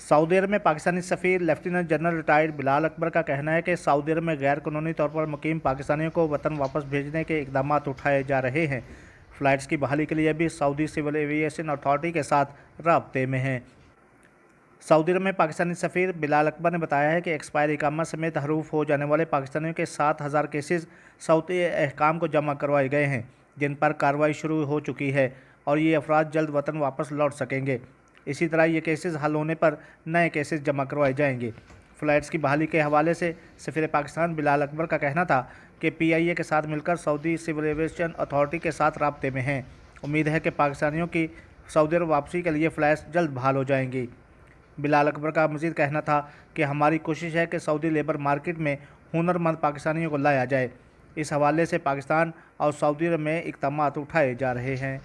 Saudi अरब में पाकिस्तानी सफ़ीर lieutenant general retired Bilal Akbar का कहना है कि सऊदी अरब में गैर कानूनी तौर पर मुकीम पाकिस्तानियों को वतन वापस भेजने के इकदाम उठाए जा रहे हैं। फ़्लाइट्स की बहाली के लिए भी सऊदी सिविल एविएशन अथॉरिटी के साथ राब्ते में हैं। सऊदी अरब में पाकिस्तानी सफ़ीर बिलाल अकबर ने बताया है कि एक्सपायर इकामा समेत हरूफ हो जाने वाले पाकिस्तानियों के 7,000 केसेस सऊदी अहकाम को जमा करवाए गए हैं, जिन पर कार्रवाई शुरू हो चुकी है और ये अफराद जल्द वतन वापस लौट सकेंगे। इसी तरह ये केसेस हल होने पर नए केसेस जमा करवाए जाएंगे। फ़्लाइट्स की बहाली के हवाले से सफ़ीर पाकिस्तान बिलाल अकबर का कहना था कि PIA के साथ मिलकर सऊदी सिविल एविएशन अथॉरिटी के साथ राब्ते में हैं। उम्मीद है कि पाकिस्तानियों की सऊदी अरब वापसी के लिए फ़्लाइट्स जल्द बहाल हो जाएंगी। बिलाल अकबर का मज़ीद कहना था कि हमारी कोशिश है कि सऊदी लेबर मार्केट में हुनरमंद पाकिस्तानियों को लाया जाए। इस हवाले से पाकिस्तान और सऊदी अरब में इक़दामात उठाए जा रहे हैं।